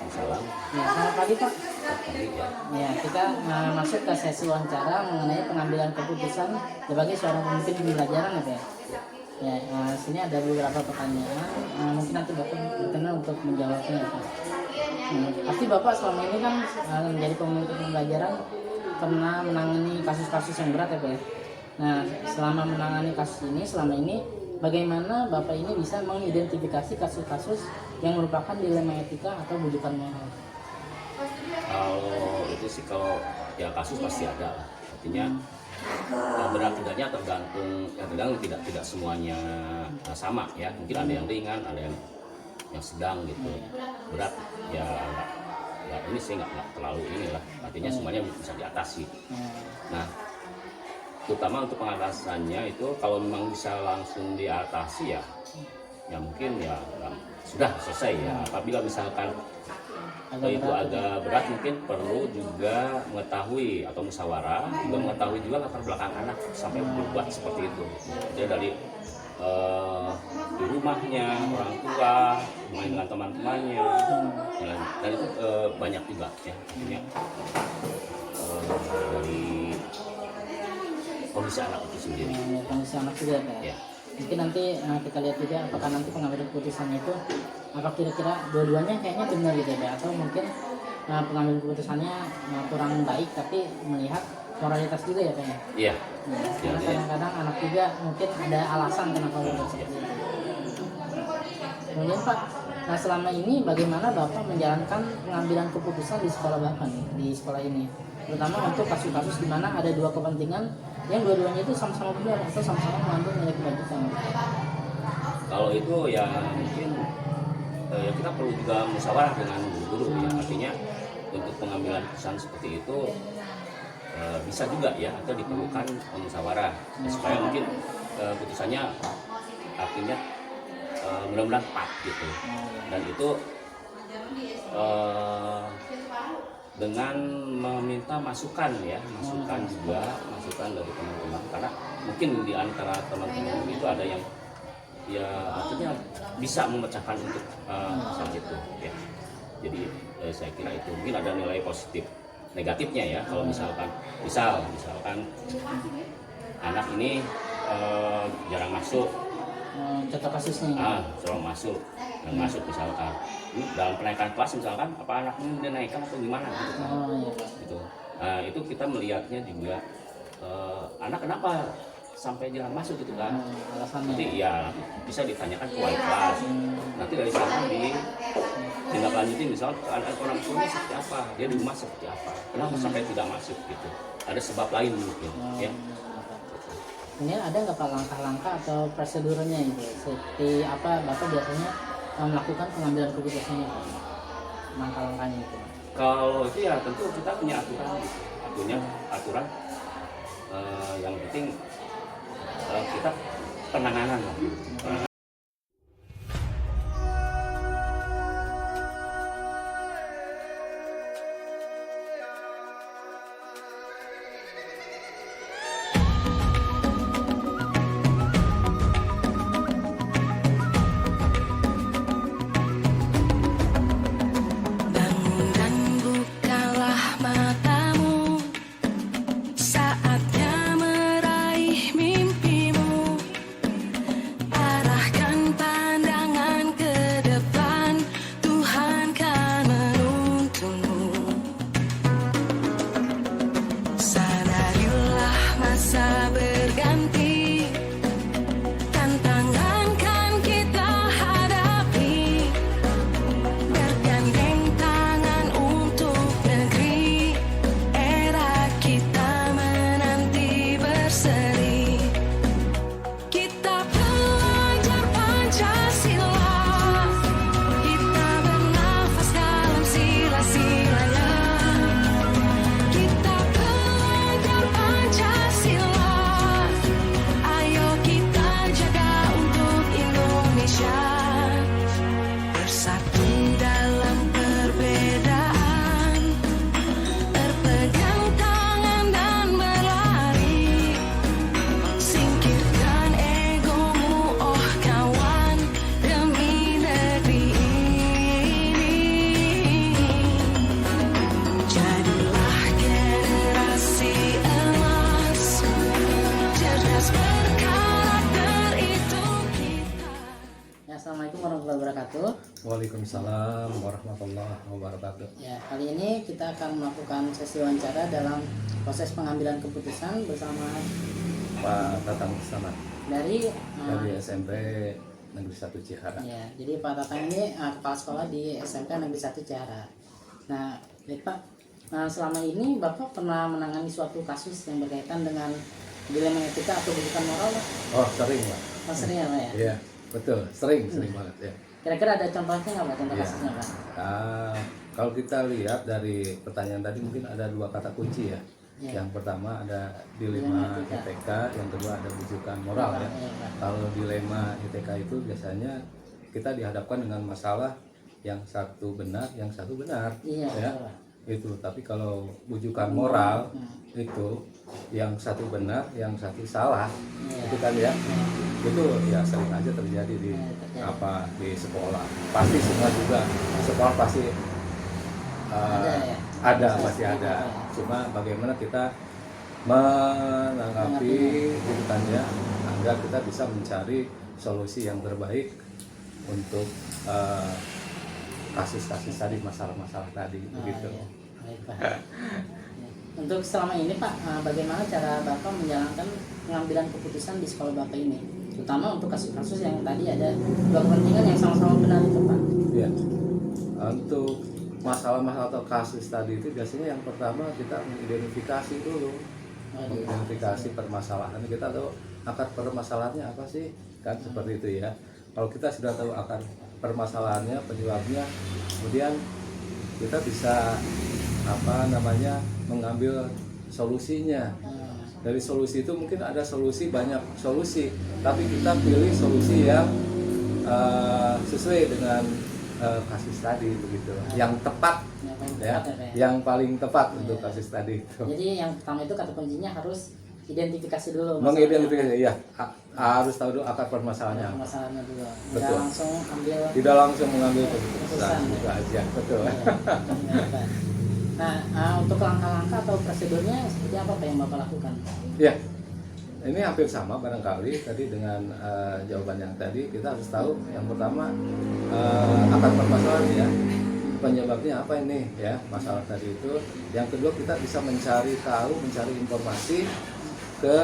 Salam. Ya, selamat pagi Pak. Pagi ya. Ya, kita masuk ke sesi wawancara mengenai pengambilan keputusan sebagai seorang pemimpin pembelajaran ya Pak. Ya, sini ada beberapa pertanyaan. Mungkin nanti Bapak berkenan untuk menjawabnya ya Pak. Pasti Bapak selama ini kan menjadi pemimpin pembelajaran pernah menangani kasus-kasus yang berat ya Pak ya. Nah, selama menangani kasus ini, selama ini bagaimana Bapak ini bisa mengidentifikasi kasus-kasus yang merupakan dilema etika atau bujukan moral? Kalau itu sih kalau ya kasus pasti ada lah. Artinya berat tidaknya tergantung tidak semuanya sama ya. Mungkin ada yang ringan, ada yang sedang gitu. Berat ya nggak ini sih nggak terlalu inilah. Artinya semuanya bisa diatasi. Nah, terutama untuk pengatasannya itu kalau memang bisa langsung diatasi ya mungkin ya sudah selesai ya. Apabila misalkan itu agak berat mungkin perlu juga mengetahui atau musyawarah juga mengetahui juga latar belakang anak sampai berbuat seperti itu. Jadi dari di rumahnya, orang tua, main dengan teman-temannya, dan itu banyak juga ya. Artinya dari kondisi anak itu sendiri. Kondisi anak juga Pak. Ya. Mungkin nanti kita lihat juga apakah nanti pengambilan keputusannya itu apa kira-kira dua-duanya kayaknya benar gitu ya Pak, atau mungkin pengambilan keputusannya kurang baik tapi melihat moralitas juga ya Pak ya. Iya. Karena kadang-kadang anak juga mungkin ada alasan kenapa berbuat seperti itu. Kemudian Pak, nah selama ini bagaimana Bapak menjalankan pengambilan keputusan di sekolah Bapak nih, di sekolah ini? Terutama untuk kasus-kasus di mana ada dua kepentingan yang dua-duanya itu sama-sama benar atau sama-sama mengandung nilai kebajikan. Kalau itu ya mungkin ya kita perlu juga musyawarah dengan guru ya. Artinya untuk pengambilan keputusan seperti itu bisa juga ya atau diperlukan musyawarah ya, supaya mungkin putusannya artinya benar-benar tepat gitu. Dan itu dengan meminta masukan ya, masukan dari teman-teman, karena mungkin di antara teman-teman itu ada yang ya artinya bisa memecahkan untuk saat itu ya. Jadi saya kira itu mungkin ada nilai positif negatifnya ya. Kalau misalkan anak ini jarang masuk, contoh kasusnya jarang masuk misalkan dalam kenaikan kelas misalkan apa anak ini dinaikkan atau gimana gitu kan. Gitu. Nah, itu kita melihatnya juga anak kenapa sampai jarang masuk gitu kan. Nanti ya bisa ditanyakan ke wali kelas. Nanti dari sana ditindaklanjuti misalnya orang tuanya seperti apa, dia di rumah seperti apa, kenapa sampai tidak masuk gitu. Ada sebab lain mungkin ya. Ini ada nggak Pak langkah-langkah atau prosedurnya itu? Seperti apa Bapak biasanya melakukan pengambilan keputusannya Pak? Langkah-langkahnya itu? Kalau itu ya tentu kita punya aturan gitu. Aturan yang penting kita penanganan lah. Saatnya meraih mimpimu, arah wabarakatuh. Ya, kali ini kita akan melakukan sesi wawancara dalam proses pengambilan keputusan bersama Pak Tatang Samad dari dari SMP Negeri 1 Cihara. ya, jadi Pak Tatang ini kepala sekolah di SMP Negeri 1 Cihara. Nah, baik Pak, selama ini Bapak pernah menangani suatu kasus yang berkaitan dengan dilema etika atau bukan moral, Pak? Oh, sering Pak. Oh, sering ya Pak ya? Iya, betul, sering banget ya. Kira-kira ada contohnya nggak Pak, contoh Iya. kasusnya Pak? Kalau kita lihat dari pertanyaan tadi mungkin ada 2 kata kunci ya. Iya. Yang pertama ada dilema Dilema ITK, yang kedua ada bujukan moral ya. Iya, Pak. Kalau dilema ITK itu biasanya kita dihadapkan dengan masalah yang satu benar, yang satu benar, Iya, ya. betul, Pak. Itu. Tapi kalau bujukan moral itu yang satu benar, yang satu salah, Iya. itu kan ya. Itu ya sering aja terjadi di terjadi. di sekolah. Pasti semua juga sekolah pasti Ada ya? ada, Bisa pasti seperti ada. itu ya. Cuma bagaimana kita menanggapi gitu kan ya, agar kita bisa mencari solusi yang terbaik untuk kasus-kasus tadi, masalah-masalah tadi begitu. Iya. Baik, Pak. Ya. Untuk selama ini Pak, bagaimana cara Bapak menjalankan pengambilan keputusan di sekolah Bapak ini? Terutama untuk kasus-kasus yang tadi ada 2 kepentingan yang sama-sama benar itu Pak. Ya. Untuk masalah-masalah atau kasus tadi itu biasanya yang pertama kita mengidentifikasi dulu. Mengidentifikasi permasalahan. Kita tahu akar permasalahannya apa sih? Kan seperti itu ya. Kalau kita sudah tahu akar permasalahannya, penyebabnya, kemudian kita bisa mengambil solusinya. Dari solusi itu mungkin ada banyak solusi, tapi kita pilih solusi yang sesuai dengan kasus tadi begitu, yang tepat ya, yang paling tepat untuk kasus tadi itu. Jadi yang pertama itu kata kuncinya harus identifikasi dulu Mengidentifikasi ya, harus tahu dulu akar permasalahannya. masalahnya dulu. Tidak Betul. langsung ambil Tidak langsung mengambil keputusan itu aja, betul. Iya, benar, Pak. Nah, untuk langkah-langkah atau prosedurnya seperti apa Pak yang Bapak lakukan? Ya, ini hampir sama barangkali tadi dengan jawaban yang tadi. Kita harus tahu yang pertama akar permasalahan ya, penyebabnya apa ini ya, masalah tadi itu. Yang kedua kita bisa mencari informasi ke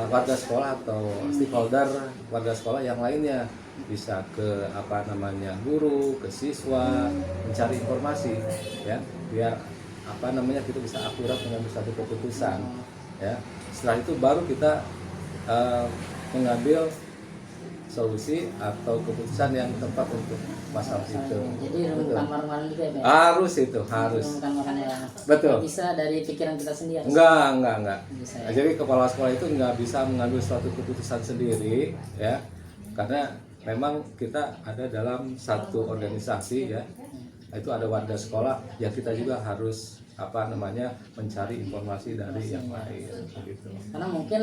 warga sekolah atau stakeholder warga sekolah yang lainnya, bisa ke guru, ke siswa, mencari informasi ya, biar kita bisa akurat mengambil satu keputusan ya. Setelah itu baru kita mengambil solusi atau keputusan yang tepat untuk masalah itu. Jadi bukan marah-marah juga ya Pak? Harus itu, harus. Bukan marah ya. Betul. Bisa dari pikiran kita sendiri. Enggak. Bisa, ya? Jadi kepala sekolah itu nggak bisa mengambil suatu keputusan sendiri ya, karena memang kita ada dalam satu organisasi ya, itu ada warga sekolah ya, kita juga harus mencari informasi dari yang lain gitu. Karena mungkin